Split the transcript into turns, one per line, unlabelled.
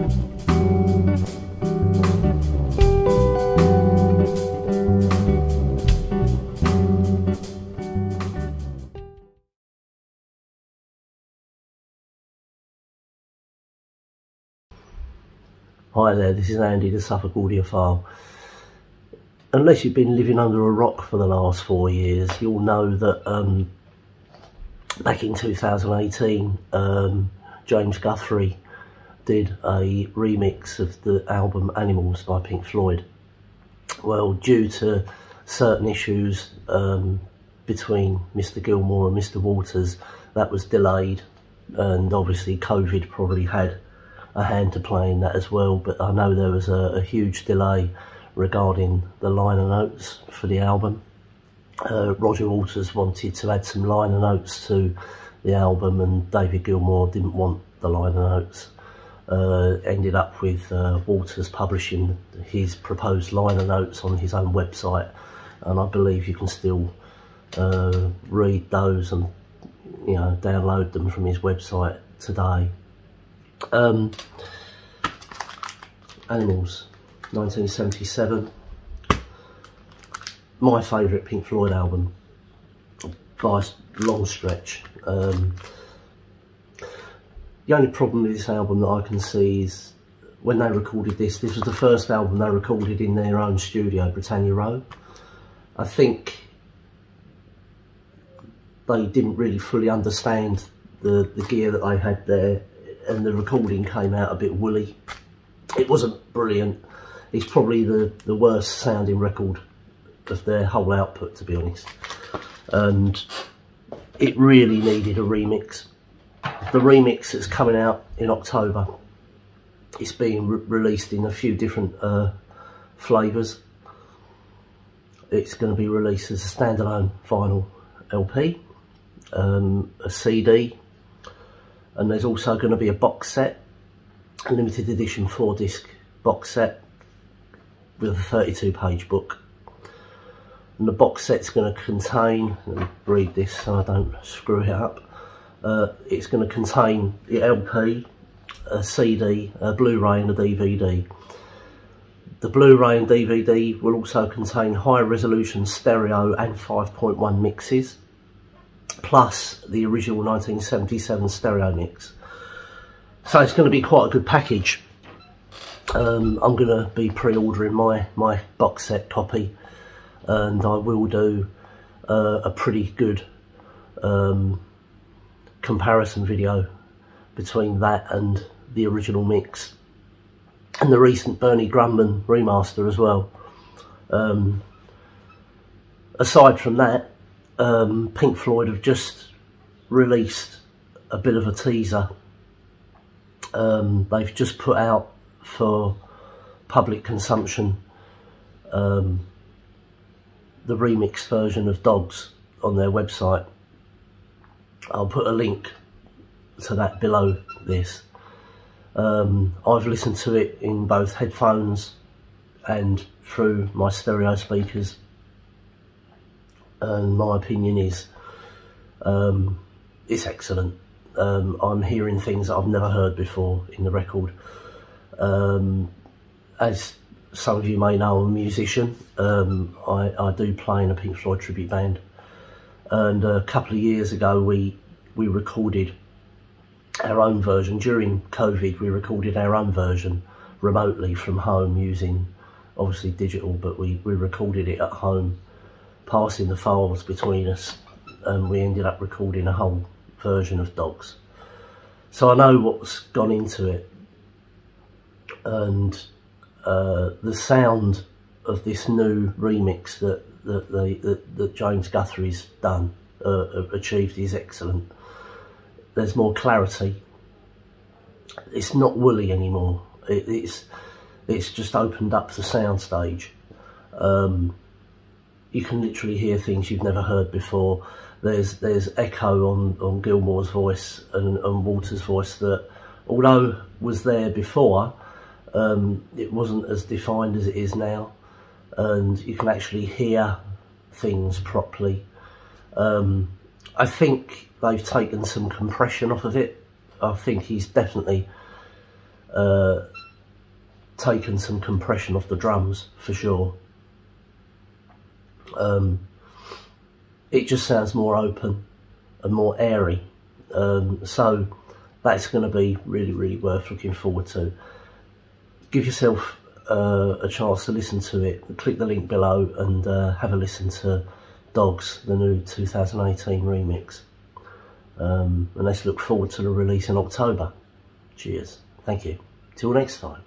Hi there, this is Andy, the Suffolk audiophile. Unless you've been living under a rock for the last 4 years, you'll know that back in 2018, James Guthrie did a remix of the album Animals by Pink Floyd. Well, due to certain issues between Mr. Gilmour and Mr. Waters, that was delayed, and obviously COVID probably had a hand to play in that as well, but I know there was a huge delay regarding the liner notes for the album. Roger Waters wanted to add some liner notes to the album, and David Gilmour didn't want the liner notes. Ended up with Waters publishing his proposed liner notes on his own website, and I believe you can still read those and download them from his website today. Animals, 1977, my favourite Pink Floyd album by a long stretch. The only problem with this album that I can see is when they recorded this was the first album they recorded in their own studio, Britannia Row. I think they didn't really fully understand the gear that they had there, and the recording came out a bit woolly. It wasn't brilliant. It's probably the worst sounding record of their whole output, to be honest. And it really needed a remix. The remix that's coming out in October, it's being released in a few different flavours. It's going to be released as a standalone vinyl LP, a CD, and there's also going to be a box set, a limited edition 4-disc box set with a 32-page book. And the box set's going to contain, let me read this so I don't screw it up, it's going to contain the LP, a CD, a Blu-ray and a DVD. The Blu-ray and DVD will also contain high resolution stereo and 5.1 mixes, plus the original 1977 stereo mix. So it's going to be quite a good package. I'm going to be pre-ordering my box set copy, and I will do a pretty good comparison video between that and the original mix and the recent Bernie Grundman remaster as well. Aside from that, Pink Floyd have just released a bit of a teaser. They've just put out for public consumption the remix version of Dogs on their website. I'll put a link to that below this. I've listened to it in both headphones and through my stereo speakers, and my opinion is it's excellent. I'm hearing things that I've never heard before in the record. As some of you may know, I'm a musician. I do play in a Pink Floyd tribute band, and a couple of years ago we recorded our own version. During COVID, we recorded our own version remotely from home using obviously digital, but we recorded it at home, passing the files between us, and we ended up recording a whole version of Dogs. So I know what's gone into it, and the sound of this new remix that James Guthrie's done, achieved, is excellent. There's more clarity. It's not woolly anymore. It's just opened up the soundstage. You can literally hear things you've never heard before. There's echo on Gilmour's voice and Waters' voice that, although was there before, it wasn't as defined as it is now, and you can actually hear things properly. I think they've taken some compression off of it. I think he's definitely taken some compression off the drums for sure. It just sounds more open and more airy, so that's going to be really worth looking forward to. Give yourself a chance to listen to it. Click the link below and have a listen to Dogs, the new 2018 remix, and let's look forward to the release in October. Cheers, thank you, till next time.